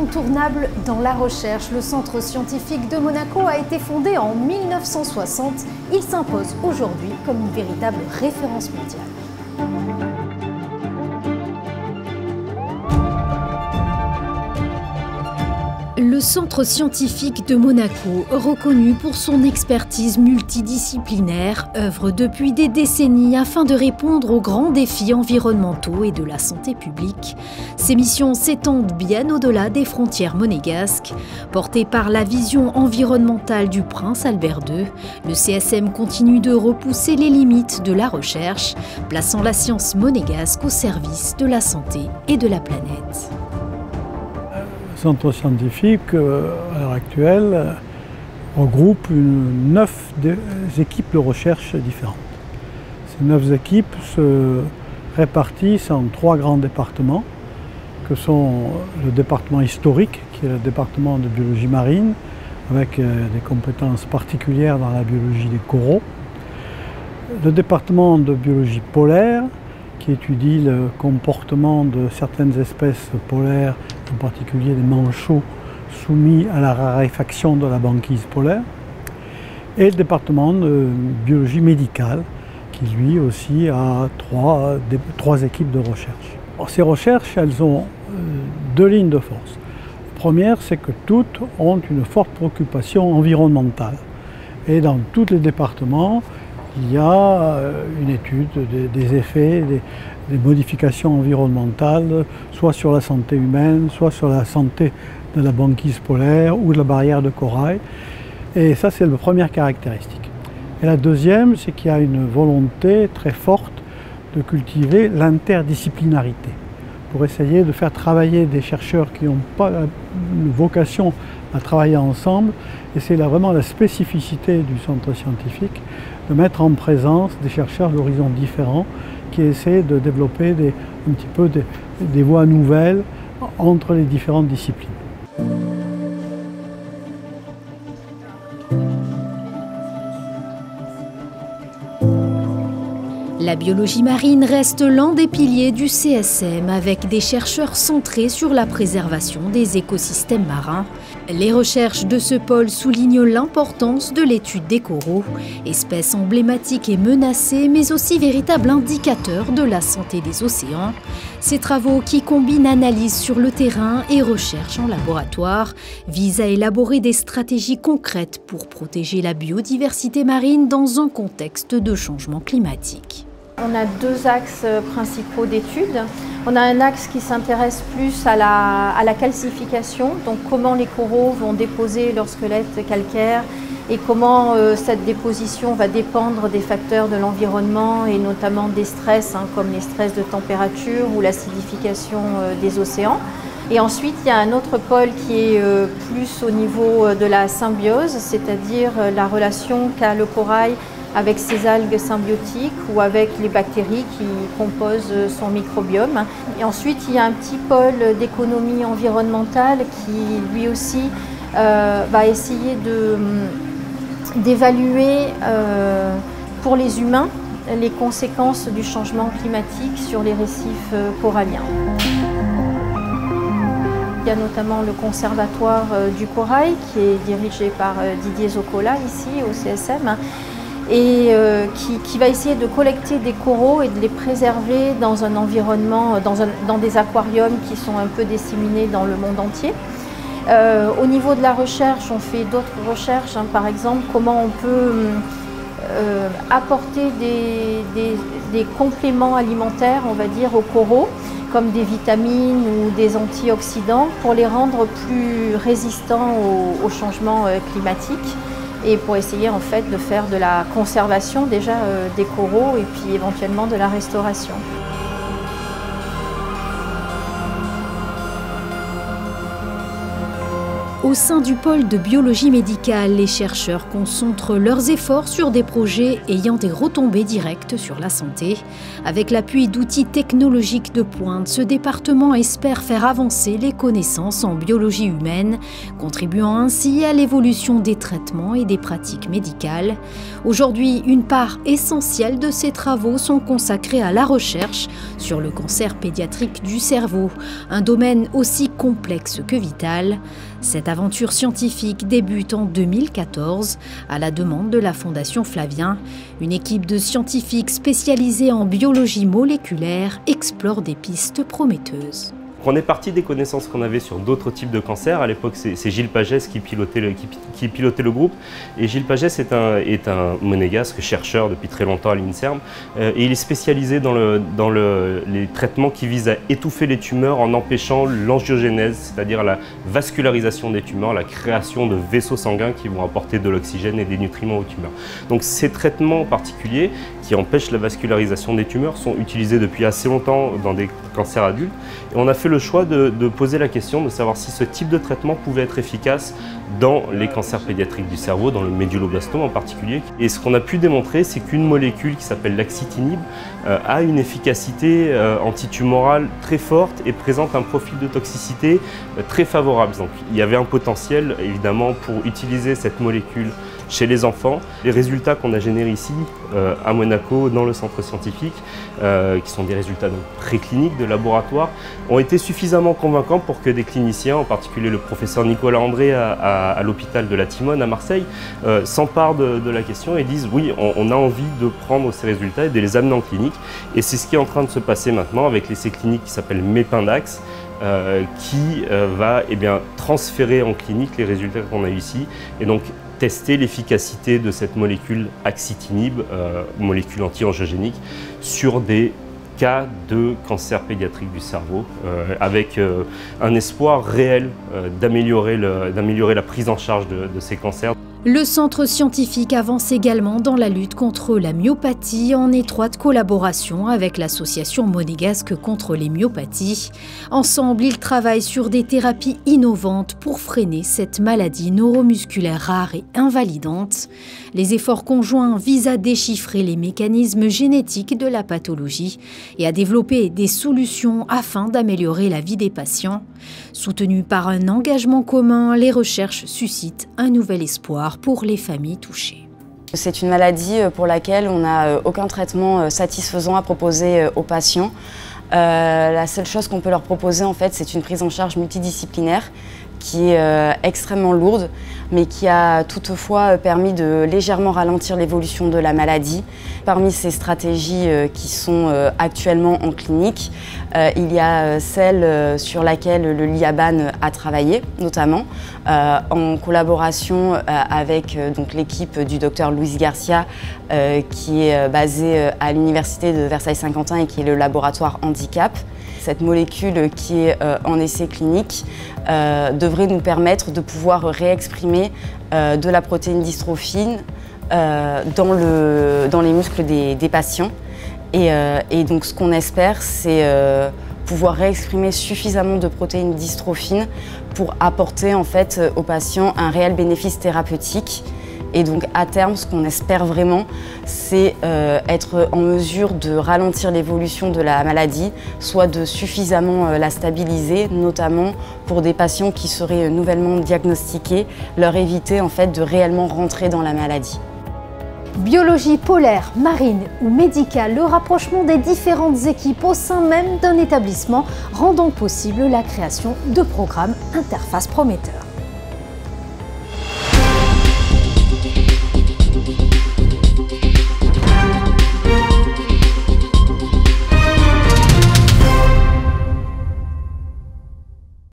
incontournable dans la recherche. Le Centre scientifique de Monaco a été fondé en 1960. Il s'impose aujourd'hui comme une véritable référence mondiale. Le Centre scientifique de Monaco, reconnu pour son expertise multidisciplinaire, œuvre depuis des décennies afin de répondre aux grands défis environnementaux et de la santé publique. Ses missions s'étendent bien au-delà des frontières monégasques. Porté par la vision environnementale du prince Albert II, le CSM continue de repousser les limites de la recherche, plaçant la science monégasque au service de la santé et de la planète. Le centre scientifique, à l'heure actuelle, regroupe 9 équipes de recherche différentes. Ces 9 équipes se répartissent en 3 grands départements, que sont le département historique, qui est le département de biologie marine, avec des compétences particulières dans la biologie des coraux, le département de biologie polaire, qui étudie le comportement de certaines espèces polaires, en particulier les manchots soumis à la raréfaction de la banquise polaire, et le département de biologie médicale, qui lui aussi a 3 équipes de recherche. Alors, ces recherches, elles ont 2 lignes de force. La première, c'est que toutes ont une forte préoccupation environnementale. Et dans tous les départements, il y a une étude des effets, des modifications environnementales, soit sur la santé humaine, soit sur la santé de la banquise polaire ou de la barrière de corail. Et ça, c'est la première caractéristique. Et la deuxième, c'est qu'il y a une volonté très forte de cultiver l'interdisciplinarité, pour essayer de faire travailler des chercheurs qui n'ont pas une vocation à travailler ensemble. Et c'est là vraiment la spécificité du centre scientifique, de mettre en présence des chercheurs d'horizons différents qui essaient de développer un petit peu des voies nouvelles entre les différentes disciplines. La biologie marine reste l'un des piliers du CSM, avec des chercheurs centrés sur la préservation des écosystèmes marins. Les recherches de ce pôle soulignent l'importance de l'étude des coraux, espèces emblématiques et menacées, mais aussi véritable indicateur de la santé des océans. Ces travaux, qui combinent analyse sur le terrain et recherche en laboratoire, visent à élaborer des stratégies concrètes pour protéger la biodiversité marine dans un contexte de changement climatique. On a 2 axes principaux d'études. On a un axe qui s'intéresse plus à la calcification, donc comment les coraux vont déposer leur squelette calcaire et comment cette déposition va dépendre des facteurs de l'environnement et notamment des stress, comme les stress de température ou l'acidification des océans. Et ensuite, il y a un autre pôle qui est plus au niveau de la symbiose, c'est-à-dire la relation qu'a le corail avec ses algues symbiotiques ou avec les bactéries qui composent son microbiome. Et ensuite, il y a un petit pôle d'économie environnementale qui, lui aussi, va essayer d'évaluer pour les humains les conséquences du changement climatique sur les récifs coralliens. Il y a notamment le Conservatoire du corail qui est dirigé par Didier Zoccola ici au CSM, et qui va essayer de collecter des coraux et de les préserver dans un environnement, dans des aquariums qui sont un peu disséminés dans le monde entier. Au niveau de la recherche, on fait d'autres recherches, par exemple comment on peut apporter des compléments alimentaires, on va dire, aux coraux, comme des vitamines ou des antioxydants, pour les rendre plus résistants au changement climatique, et pour essayer en fait de faire de la conservation déjà des coraux et puis éventuellement de la restauration. Au sein du pôle de biologie médicale, les chercheurs concentrent leurs efforts sur des projets ayant des retombées directes sur la santé. Avec l'appui d'outils technologiques de pointe, ce département espère faire avancer les connaissances en biologie humaine, contribuant ainsi à l'évolution des traitements et des pratiques médicales. Aujourd'hui, une part essentielle de ces travaux sont consacrés à la recherche sur le cancer pédiatrique du cerveau, un domaine aussi complexe que vital. Cette aventure scientifique débute en 2014 à la demande de la Fondation Flavien. Une équipe de scientifiques spécialisés en biologie moléculaire explore des pistes prometteuses. On est parti des connaissances qu'on avait sur d'autres types de cancers. À l'époque, c'est Gilles Pagès qui pilotait le groupe. Et Gilles Pagès est un monégasque chercheur depuis très longtemps à l'INSERM. Et il est spécialisé dans les traitements qui visent à étouffer les tumeurs en empêchant l'angiogénèse, c'est-à-dire la vascularisation des tumeurs, la création de vaisseaux sanguins qui vont apporter de l'oxygène et des nutriments aux tumeurs. Donc ces traitements particuliers qui empêchent la vascularisation des tumeurs sont utilisés depuis assez longtemps dans des cancers adultes. Et on a fait le choix de poser la question de savoir si ce type de traitement pouvait être efficace dans les cancers pédiatriques du cerveau, dans le méduloblastome en particulier. Et ce qu'on a pu démontrer, c'est qu'une molécule qui s'appelle l'axitinib a une efficacité antitumorale très forte et présente un profil de toxicité très favorable. Donc il y avait un potentiel évidemment pour utiliser cette molécule chez les enfants. Les résultats qu'on a générés ici à Monaco dans le centre scientifique, qui sont des résultats donc précliniques de laboratoire, ont été suffisamment convaincants pour que des cliniciens, en particulier le professeur Nicolas André à l'hôpital de la Timone à Marseille, s'emparent de la question et disent oui, on a envie de prendre ces résultats et de les amener en clinique. Et c'est ce qui est en train de se passer maintenant avec l'essai clinique qui s'appelle Mépindax, qui va transférer en clinique les résultats qu'on a eu ici et donc tester l'efficacité de cette molécule axitinib, molécule anti-angiogénique, sur des cas de cancer pédiatrique du cerveau, avec un espoir réel d'améliorer la prise en charge de ces cancers. Le centre scientifique avance également dans la lutte contre la myopathie en étroite collaboration avec l'association monégasque contre les myopathies. Ensemble, ils travaillent sur des thérapies innovantes pour freiner cette maladie neuromusculaire rare et invalidante. Les efforts conjoints visent à déchiffrer les mécanismes génétiques de la pathologie et à développer des solutions afin d'améliorer la vie des patients. Soutenus par un engagement commun, les recherches suscitent un nouvel espoir pour les familles touchées. C'est une maladie pour laquelle on n'a aucun traitement satisfaisant à proposer aux patients. La seule chose qu'on peut leur proposer, en fait, c'est une prise en charge multidisciplinaire qui est extrêmement lourde, mais qui a toutefois permis de légèrement ralentir l'évolution de la maladie. Parmi ces stratégies qui sont actuellement en clinique, il y a celle sur laquelle le LIABAN a travaillé, notamment en collaboration avec l'équipe du docteur Luis Garcia, qui est basée à l'université de Versailles-Saint-Quentin et qui est le laboratoire handicap. Cette molécule qui est en essai clinique devrait nous permettre de pouvoir réexprimer de la protéine dystrophine dans les muscles des patients. Et donc ce qu'on espère, c'est pouvoir réexprimer suffisamment de protéines dystrophine pour apporter en fait aux patients un réel bénéfice thérapeutique. Et donc à terme, ce qu'on espère vraiment, c'est être en mesure de ralentir l'évolution de la maladie, soit de suffisamment la stabiliser, notamment pour des patients qui seraient nouvellement diagnostiqués, leur éviter en fait de réellement rentrer dans la maladie. Biologie polaire, marine ou médicale, le rapprochement des différentes équipes au sein même d'un établissement rend donc possible la création de programmes interfaces prometteurs.